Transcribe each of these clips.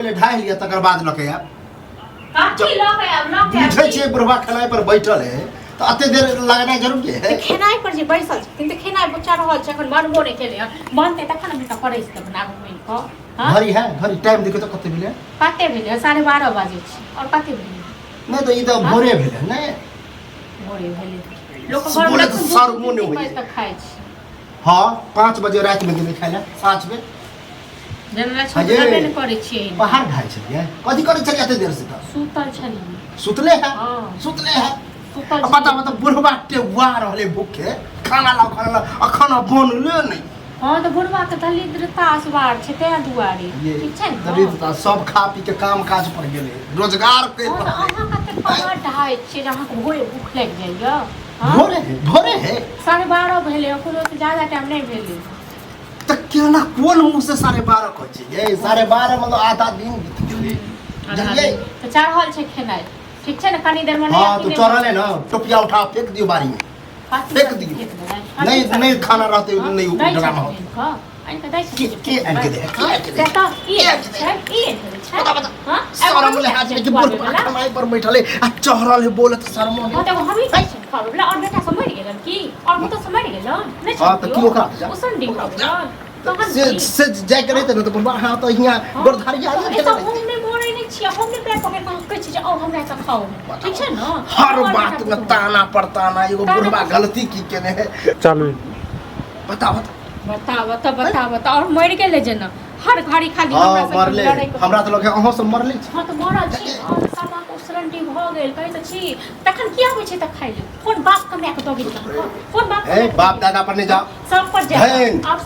ढाई लिया तकर बाद लके आब काठी लके आब बुझै छै बुढ़वा खेनाइ पर बैठल है तो अते देर लगनाइ जरूरी है खेनाइ पर जे बैसल छथिन त खेनाइ बच्चा रहल छै अखन बनबो नै केले बनतै तखन हम त करै छी बनाबो मैन क घरी है घरी टाइम देखो तो कते भेलै कते भेलै 12:30 बजे छै और कते भेलै नै तो ई तो भोरे भेलै नै भोरे भेलै लोक घर बोले में तो सर मुंह नै होय त खाइ छै हां 5 बजे रात में गेलै खाइला 5 बजे जनला छबे नै करै छियै बाहर खाइ छलियै कथि करै छलियै एते देर से त सुतल छलियै सुतले है हां सुतले है पता मतलब बुढ़वा टेवा रहले भूखे खाना लाओ अखन बनले नै हां त बुढ़वा के दरिद्रता असवार छै ते दुआरे ठीक छै दरिद्रता सब खा पी के काम काज पर गेले रोजगार के अहाँ कते पहाड़ ढाई छियै अहाँ के भोरे भूख लाग जाइया भोरे है 12:30 भेलै ओकरो से ज्यादा टाइम नहीं भेलै त केना कोन मुंह से 12:30 कहै छै ये 12:30 मतलब आधा दिन बीत गेलै जानिए तो चढ़ल छै खेनाइ ठीक छै ना कनी देर में हां तो चढ़ल है ना टोपिया उठा फेंक दियो बारी में फेंक दियो नहीं खाना रहते नहीं ड्रामा हो आइन के दै छै के आइन के दे से त ई छै बता हां शरम ले हाथ में बोल खानाई पर बैठले आ चढ़ल है बोलत शरम हां त हम ही कहै छै खाबला और बेटा समझ गेलन की और हम तो समझ गेलन नहीं हां त की ओकरा उसन डी से जाय करे त तो हां तो हिया गोरधारिया हम नहीं बोलै नहीं छी हम नहीं पैर पकड़ के कहै छी जे ओ हमरा त खाओ ठीक छै ना हर बात में ताना पड़ताना एगो बुढ़वा गलती की केने है चालू बताओ बता और मर गेले जना हर घड़ी खाली हमरा से लड़ाई हमरा त लगे अहो सब मरले छी हां त मरल छी और सामा को उसरंडी भ गेल कहै त छी तखन की आबै छै त खाइ ले कोन बाप कमाय के दोगी कोन बाप ए बाप दादा पर नहीं जाओ सब पर जा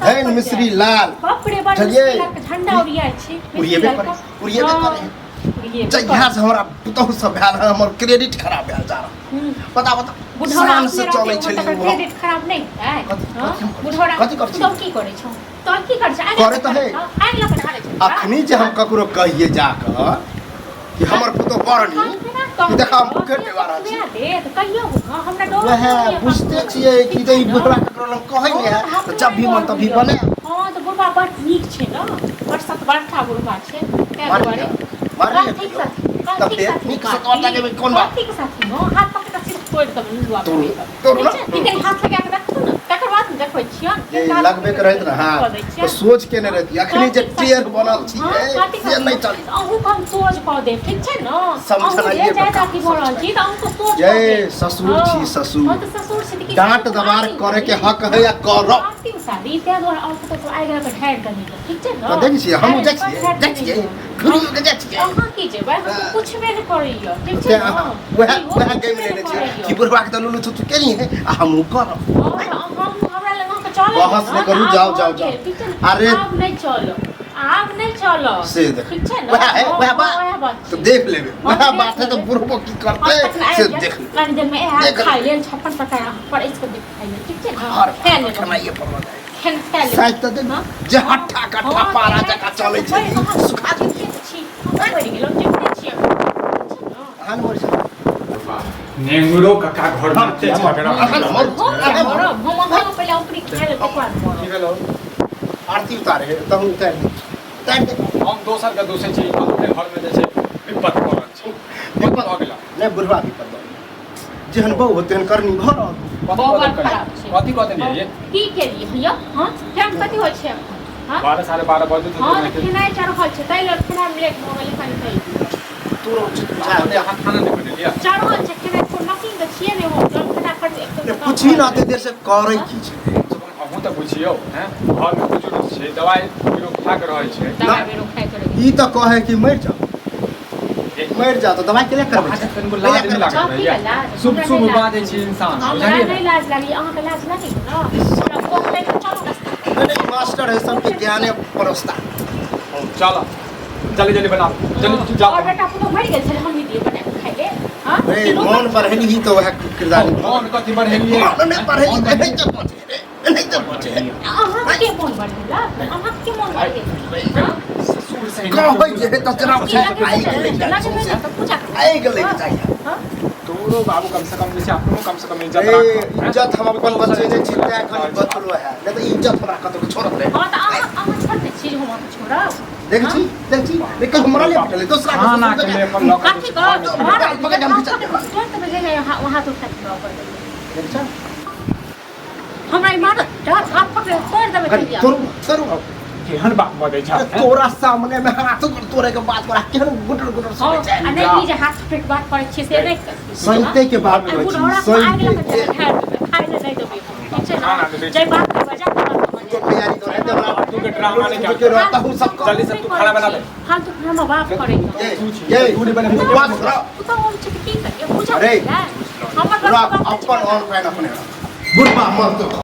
धन मिश्री लाल बाप रे बड़ झंडा उड़िया छी उड़िएबे करे जहिया से हमरा पुतहु सब भेल हमर क्रेडिट खराब भेल जा रहा बता बुढ़ौरा से चलै छै क्रेडिट खराब नहीं है बुढ़ौरा कथि कर तो की करे छौ तो की कर छै करे त है आइ लक ढाले छै अखनी जे हम ककरो कहिए जाकर कि हमर पुतहु बरनी कि देखा हम भूखे टेवा रह छी दे तो कहियो हमरा डर वह बुझते छियै कि दे बुढ़वा ककरो लग कहै नै है त जब भी मन तभी बने हां तो बुढ़वा बड़ नीक छै ना बड़ सतबरठा बुढ़वा छै ते दुआरे मारे ठीक से तब फिर नीक सतबरठा के कोन बात ठीक साथी हो हाथ पकड़ के तोड़ दब बुढ़वा तो लेकिन हाथ लगा के रखू ना तकर बाद देखै छियन लगबे करैत ना हां तो सोच के नै रहती अखनी जे टेर बनल छी से नै चली अहू हम सोच क दे ठीक छै ना समझनाइए ज्यादा की बोलल छी त हम तो सोच जय ससुर छी ससुर हां तो ससुर से डांट दबार करे के हक है या करो सारी ते द्वारा और तो आइ गए ढार करने ठीक छै ना तो देखि छी हम जाइ छी गुरु के जाइ छी अहाँ की जेबै कुछ भी नहीं करियो ठीक छै ना वह गेम लेने छी कि बुढ़वा के लुलु छुछु केनी है आ हम करब हमरा लग के चलो बहस न करू जाओ अरे आप नहीं चलो से ठीक छै ना वह बात तो देख लेबे वह बात है तो बुढ़बो की करते से देख ले कनी देर में खाइ ले 56 प्रकार पर इसको देख खाइ ले ठीक छै ना खाइ ले खाना ये पर खेल साइड त देख जे हट्ठा कट्ठा पारा जका चलै छै सुखा छी बढ़ गेलो जितने छी हाल मोर छ नेंगुरो काका घर में ते झगड़ा हम पहले ऊपरी खेल के बाद की भेलो आरती उतारे तहु उतार दे हम दोसर के दोषे छी अपने घर में जे छै विपत पड़ल छै विपत हो गेला नै बुढ़वा विपत जेहन बहु होतेन करनी घर कथि कहते नहीं ये की के लिए भैया हां टाइम कथि होय छै हां 12 12:30 बजे तो हां खेनाइ चढ़ल छै तै लड़ खेनाइ लेट भ गेलै कनि तै तोरो हमने हाथ खाना नहीं बने लिया चढ़ल छै खेनाइ को नकिंग के छिए नै हो फटाफट एकदम पूछी ना ते देर से करै की छै हमहु त बुझियो हैं घर में बुजुर्ग छै दवाई बिरो खा के रहै छै दवाई बिरो खाइ करे ई त कहे कि मर जा तो दवाई के लिए करबे तनको लाज नहीं लागत भैया शुभ शुभ बात छै इंसान हमरा नहीं लाज लागी अहाँ के लाज लागी ना हमरा को पे चलो नहीं मास्टर है सबके ज्ञाने परोसता चलो जल्दी बना जल्दी जाओ और बेटा पुतो मर गेल छै हम दिए बना के खाइ ले हां रे मन पर है ही तो वह किरदार कौन कथि बढ़ेलिए नहीं पर है नहीं तो पहुंचे नहीं तो पहुंचे अहाँ के फोन बढ़ेला अहाँ के मन बढ़े हां ससुर से कहै जे त चला आई गेले चाहिए हां तोरो बाबू कम से कम जैसे अपनो कम से कम इज्जत रे इज्जत हम अपन बच्चे ने चिंता खाली बचलो है नहीं तो इज्जत हमरा कतो छोड़त रे हां त अहाँ छोड़ दे छी चीज हम छोड़ा देख छी रे कहीं हमरा ले पटले दूसरा खाना के लिए अपन लोग काफी को पकड़ हम चल तुरंत भेजे वहां तो खाती कर देख छ हमरा इमारत हाथ पकड़े तोड़ देबे अरे तोरू केहन बात बदै छ तोरा सामने में हाथ तोरे के बात करा केहन गुटर गुटर सुनै छै आ नहीं जे हाथ पे बात करे छे से नहीं सहिते के बात करै छी सहिते खाए ले नहीं देबे ठीक छै ना जय बात के वजह तो तैयारी करे देवरा तू के ड्रामा नहीं के रहता हूं सबको जल्दी से तू खाना बना ले फालतू ड्रामा बात करे ये उड़ी बने बात करो तू तो हम चिकटी कर ये पूछा अरे हमर पूरा अपन और पैन अपने बुढ़वा मत